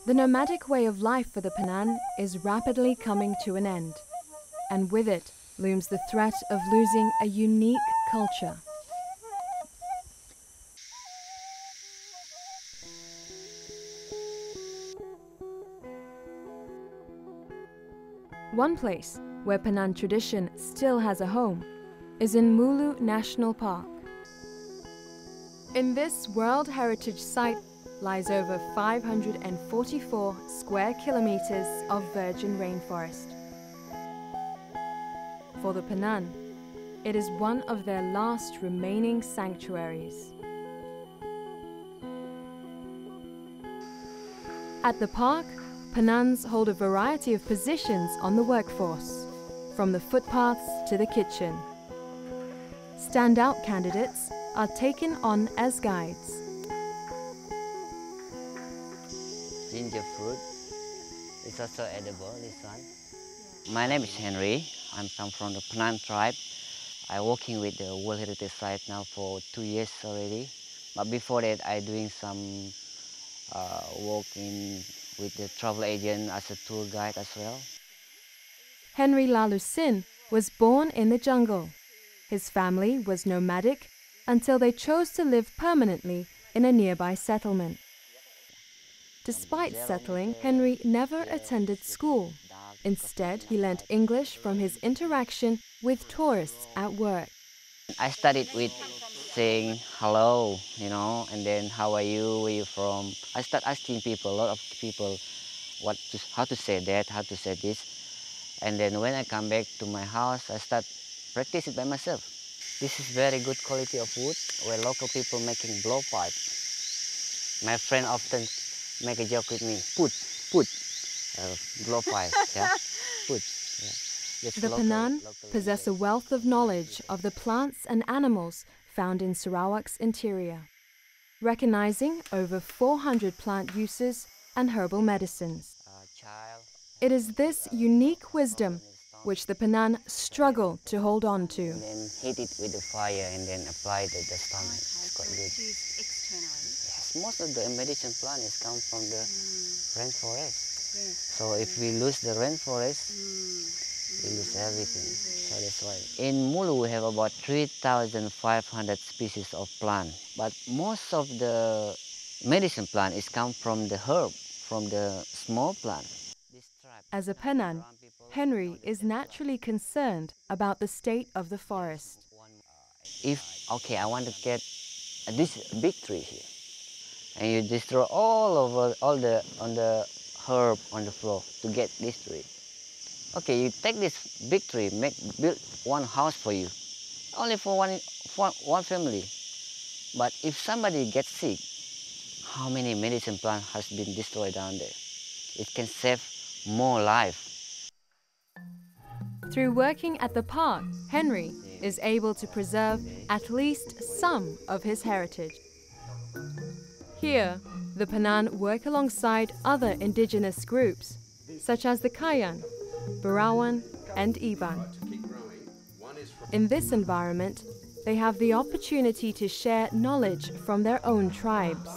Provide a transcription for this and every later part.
The nomadic way of life for the Penan is rapidly coming to an end, and with it looms the threat of losing a unique culture. One place where Penan tradition still has a home is in Mulu National Park. In this World Heritage Site lies over 544 square kilometers of virgin rainforest. For the Penan, it is one of their last remaining sanctuaries. At the park, Penans hold a variety of positions on the workforce, from the footpaths to the kitchen. Standout candidates are taken on as guides. Ginger fruit is also edible, this one. My name is Henry. I'm from the Penan tribe. I'm working with the World Heritage Site now for 2 years already. But before that, I'm doing some work with the travel agent as a tour guide as well. Henry Lalusin was born in the jungle. His family was nomadic until they chose to live permanently in a nearby settlement. Despite settling, Henry never attended school. Instead, he learnt English from his interaction with tourists at work. I started with saying hello, and then how are you, where are you from? I start asking people, a lot of people, how to say that, how to say this. And then when I come back to my house, I start practice it by myself. This is very good quality of wood where local people making blowpipe. My friend often make a joke with me, blowpipe, yeah, yeah. The Penan possess a wealth of knowledge of the plants and animals found in Sarawak's interior, recognizing over 400 plant uses and herbal medicines. It is this unique wisdom which the Penan struggle to hold on to. And then heat it with the fire and then apply the stomach. It's quite good. Yes, most of the medicine plants come from the rainforest. Yes. So if we lose the rainforest, we lose everything. So that's why. In Mulu, we have about 3,500 species of plant. But most of the medicine plant is come from the herb, from the small plant. As a Penan, Henry is naturally concerned about the state of the forest. I want to get this big tree here, and you destroy all the herb on the floor to get this tree. Okay, you take this big tree, build one house for you, only for one family. But if somebody gets sick, how many medicine plants has been destroyed down there? It can save more life. Through working at the park, Henry is able to preserve at least some of his heritage. Here, the Penan work alongside other indigenous groups, such as the Kayan, Barawan, and Iban. In this environment, they have the opportunity to share knowledge from their own tribes.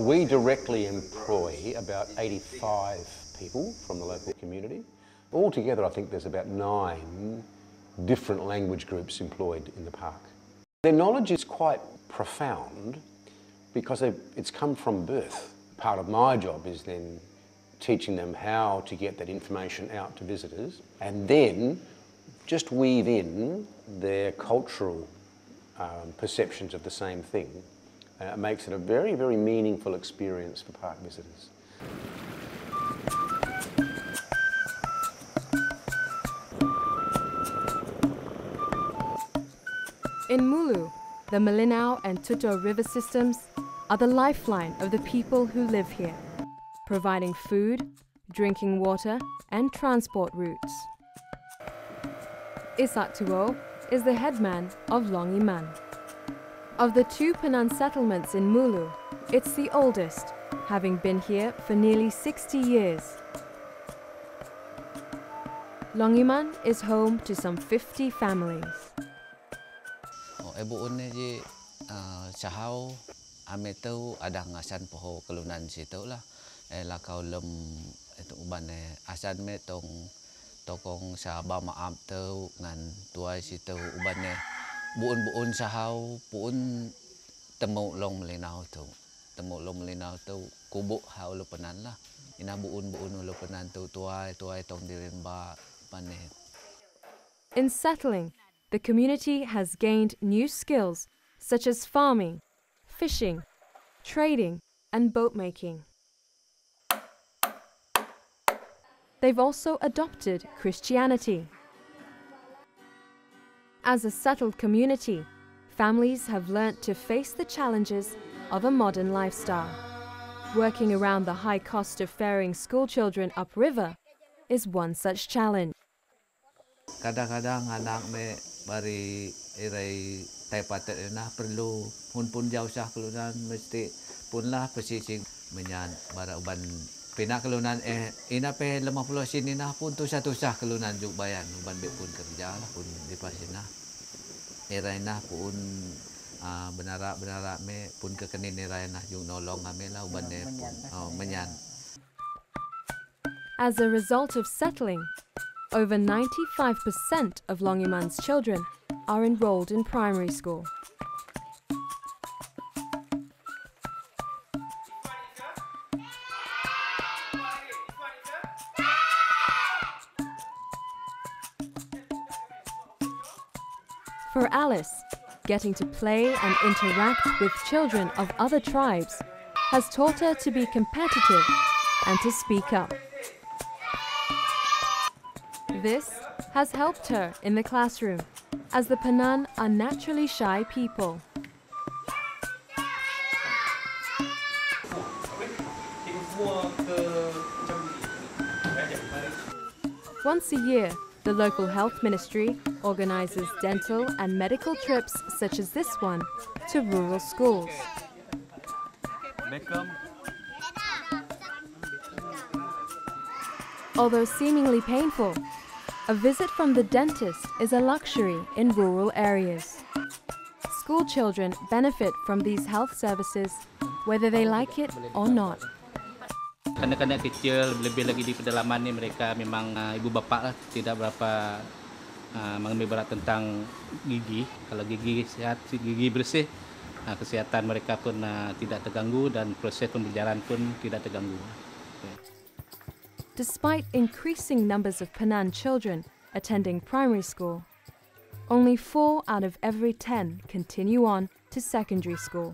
We directly employ about 85 people from the local community. Altogether, I think there's about 9 different language groups employed in the park. Their knowledge is quite profound because it's come from birth. Part of my job is then teaching them how to get that information out to visitors and then just weave in their cultural perceptions of the same thing. It makes it a very, very meaningful experience for park visitors. In Mulu, the Melinau and Tuto river systems are the lifeline of the people who live here, providing food, drinking water, and transport routes. Isak Tuo is the headman of Longiman. Of the 2 Penan settlements in Mulu, it's the oldest, having been here for nearly 60 years. Longiman is home to some 50 families. Ibu ni je sahau ame tu ada ngasan poho kelunan situ lah. Lakau lem itu uban asan me tokong sa ba maap tu ngan tuai situ uban buun sahau puun temu long melinau tu. Temu long melinau tu kubuk ha ulu Penan lah. Ina buun ulu Penan tu tuai tong dirin ba pane. In settling, the community has gained new skills such as farming, fishing, trading, and boat making. They've also adopted Christianity. As a settled community, families have learnt to face the challenges of a modern lifestyle. Working around the high cost of ferrying school children upriver is one such challenge. Kadang-kadang anak me bari irai taipatet na perlu pun jauh sah kelunan mesti punlah pesising menyan bara uban pina kelunan ina pe 50 sini nah pun tu satu sah kelunan juk bayan uban be pun kerja lah pun di pasina irai nah pun benara me pun kekenin irai nah juk nolong ame lah uban ne menyan. As a result of settling, over 95% of Longiman's children are enrolled in primary school. For Alice, getting to play and interact with children of other tribes has taught her to be competitive and to speak up. This has helped her in the classroom, as the Penan are naturally shy people. Once a year, the local health ministry organizes dental and medical trips such as this one to rural schools. Although seemingly painful, a visit from the dentist is a luxury in rural areas. School children benefit from these health services whether they like it or not. Kanak-kanak kecil, lebih lagi di pedalaman ni mereka memang ibu bapa lah tidak berapa mengambil berat tentang gigi. Kalau gigi sehat, gigi bersih, kesihatan mereka pun tidak terganggu dan proses pembelajaran pun tidak terganggu. Despite increasing numbers of Penan children attending primary school, only 4 out of every 10 continue on to secondary school.